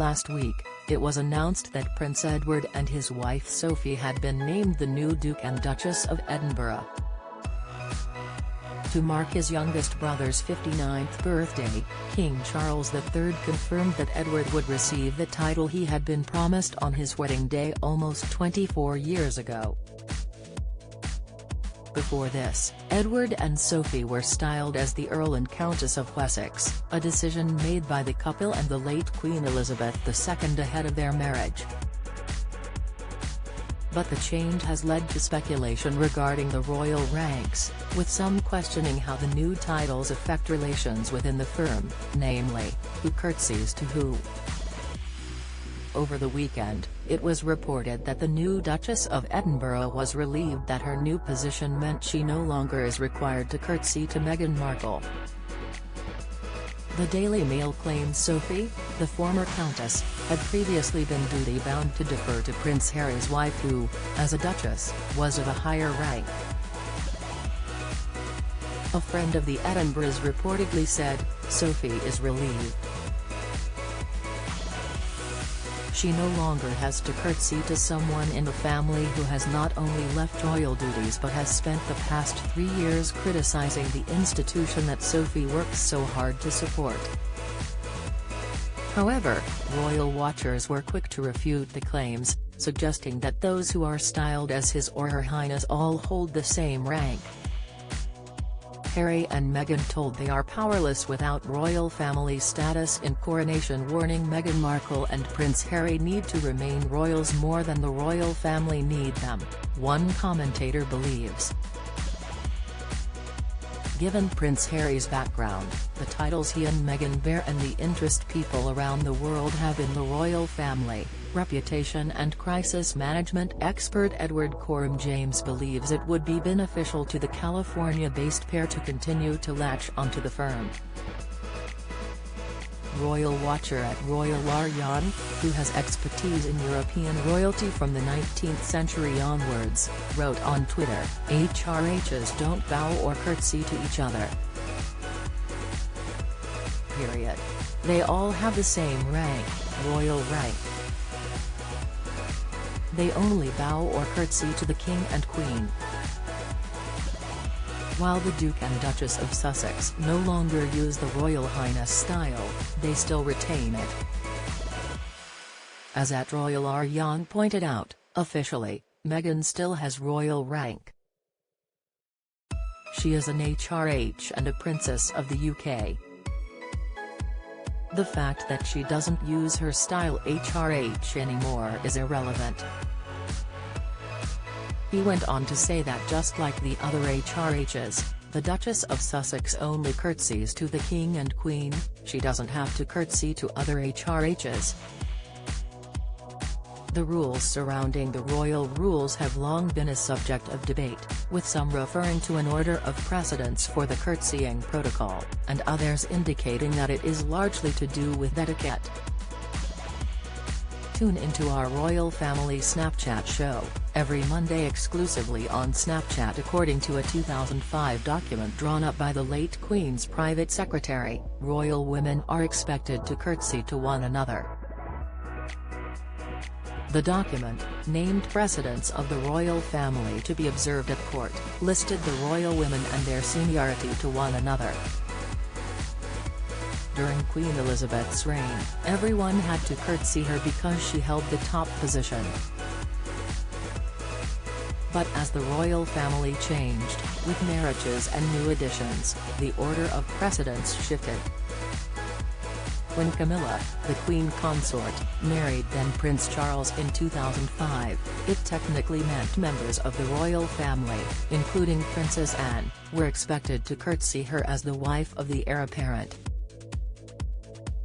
last week, it was announced that Prince Edward and his wife Sophie had been named the new Duke and Duchess of Edinburgh. To mark his youngest brother's 59th birthday, King Charles III confirmed that Edward would receive the title he had been promised on his wedding day almost 24 years ago. Before this, Edward and Sophie were styled as the Earl and Countess of Wessex, a decision made by the couple and the late Queen Elizabeth II ahead of their marriage. But the change has led to speculation regarding the royal ranks, with some questioning how the new titles affect relations within the firm, namely, who curtsies to who. Over the weekend, it was reported that the new Duchess of Edinburgh was relieved that her new position meant she no longer is required to curtsy to Meghan Markle. The Daily Mail claims Sophie, the former countess, had previously been duty-bound to defer to Prince Harry's wife who, as a duchess, was of a higher rank. A friend of the Edinburghs reportedly said, "Sophie is relieved. She no longer has to curtsy to someone in the family who has not only left royal duties but has spent the past 3 years criticizing the institution that Sophie works so hard to support." However, royal watchers were quick to refute the claims, suggesting that those who are styled as His or Her Highness all hold the same rank. Harry and Meghan told they are powerless without royal family status in coronation, warning Meghan Markle and Prince Harry need to remain royals more than the royal family need them, one commentator believes. Given Prince Harry's background, the titles he and Meghan bear and the interest people around the world have in the royal family, reputation and crisis management expert Edward Coram James believes it would be beneficial to the California-based pair to continue to latch onto the firm. Royal watcher at Royal Aryan, who has expertise in European royalty from the 19th century onwards, wrote on Twitter, "HRHs don't bow or curtsy to each other. Period. They all have the same rank, royal rank. They only bow or curtsy to the King and Queen." While the Duke and Duchess of Sussex no longer use the Royal Highness style, they still retain it. As at Royal Aryan pointed out, officially, Meghan still has royal rank. She is an HRH and a Princess of the UK. The fact that she doesn't use her style HRH anymore is irrelevant. He went on to say that just like the other HRHs, the Duchess of Sussex only curtsies to the King and Queen, she doesn't have to curtsy to other HRHs. The rules surrounding the royal rules have long been a subject of debate, with some referring to an order of precedence for the curtsying protocol, and others indicating that it is largely to do with etiquette. Tune into our Royal Family Snapchat show, every Monday exclusively on Snapchat. According to a 2005 document drawn up by the late Queen's private secretary, royal women are expected to curtsy to one another. The document, named Precedents of the Royal Family to be Observed at Court, listed the royal women and their seniority to one another. During Queen Elizabeth's reign, everyone had to curtsy her because she held the top position. But as the royal family changed, with marriages and new additions, the order of precedence shifted. When Camilla, the Queen consort, married then Prince Charles in 2005, it technically meant members of the royal family, including Princess Anne, were expected to curtsy her as the wife of the heir apparent.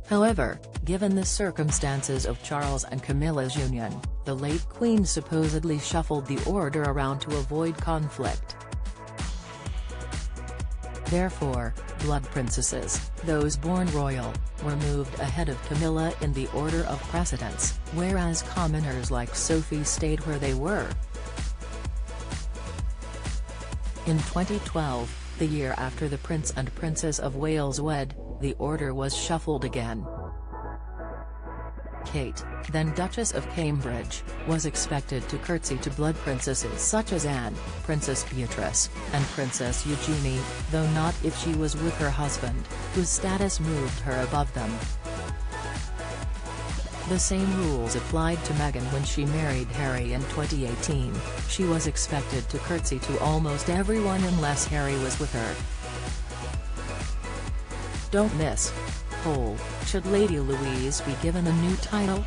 However, given the circumstances of Charles and Camilla's union, the late Queen supposedly shuffled the order around to avoid conflict. Therefore, blood princesses, those born royal, were moved ahead of Camilla in the order of precedence, whereas commoners like Sophie stayed where they were. In 2012, the year after the Prince and Princess of Wales wed, the order was shuffled again. Kate, then Duchess of Cambridge, was expected to curtsy to blood princesses such as Anne, Princess Beatrice, and Princess Eugenie, though not if she was with her husband, whose status moved her above them. The same rules applied to Meghan when she married Harry in 2018, she was expected to curtsy to almost everyone unless Harry was with her. Don't miss. Poll: should Lady Louise be given a new title?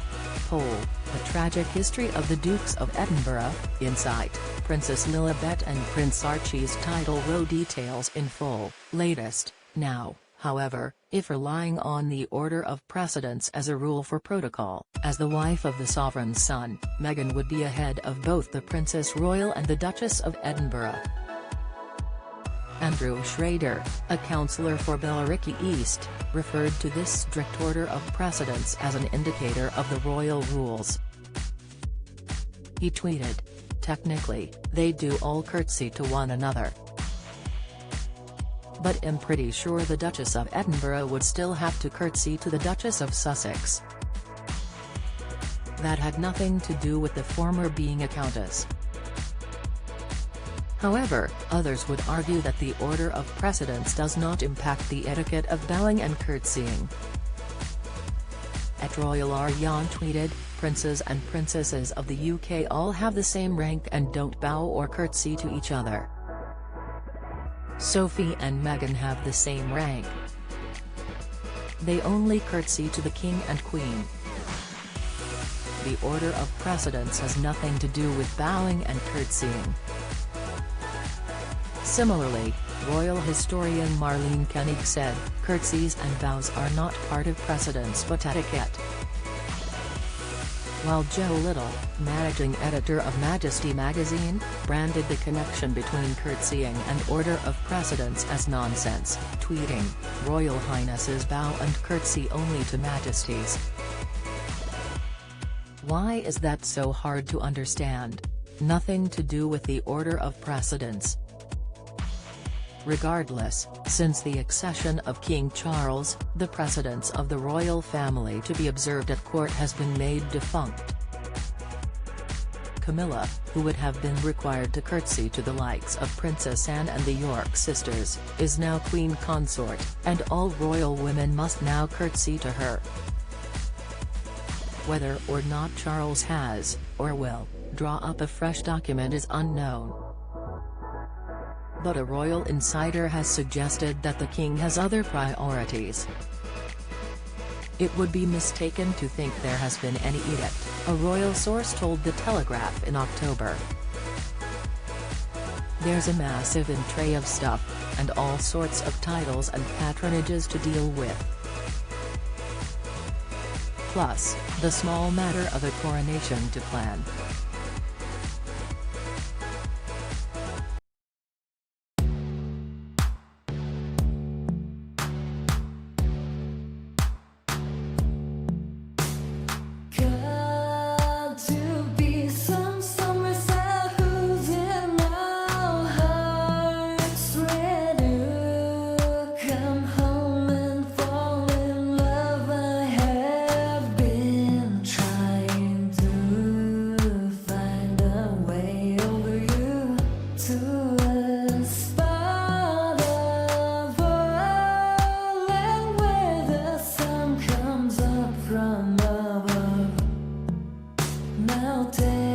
Poll: the tragic history of the Dukes of Edinburgh, Insight, Princess Lilibet and Prince Archie's title row details in full, latest, now. However, if relying on the order of precedence as a rule for protocol, as the wife of the sovereign's son, Meghan would be ahead of both the Princess Royal and the Duchess of Edinburgh. Andrew Schrader, a councillor for Billericay East, referred to this strict order of precedence as an indicator of the royal rules. He tweeted, "Technically, they do all curtsy to one another. But I'm pretty sure the Duchess of Edinburgh would still have to curtsy to the Duchess of Sussex. That had nothing to do with the former being a countess." However, others would argue that the order of precedence does not impact the etiquette of bowing and curtsying. @Royal Aryan tweeted, "Princes and princesses of the UK all have the same rank and don't bow or curtsy to each other. Sophie and Meghan have the same rank. They only curtsy to the King and Queen. The order of precedence has nothing to do with bowing and curtsying." Similarly, royal historian Marlene Koenig said, "Curtsies and bows are not part of precedence but etiquette." While Joe Little, managing editor of Majesty magazine, branded the connection between curtsying and order of precedence as nonsense, tweeting, "Royal Highnesses bow and curtsy only to majesties. Why is that so hard to understand? Nothing to do with the order of precedence." Regardless, since the accession of King Charles, the precedence of the royal family to be observed at court has been made defunct. Camilla, who would have been required to curtsy to the likes of Princess Anne and the York sisters, is now Queen Consort, and all royal women must now curtsy to her. Whether or not Charles has, or will, draw up a fresh document is unknown. But a royal insider has suggested that the king has other priorities. It would be mistaken to think there has been any edict, a royal source told The Telegraph in October. "There's a massive tray of stuff, and all sorts of titles and patronages to deal with. Plus, the small matter of a coronation to plan." Now take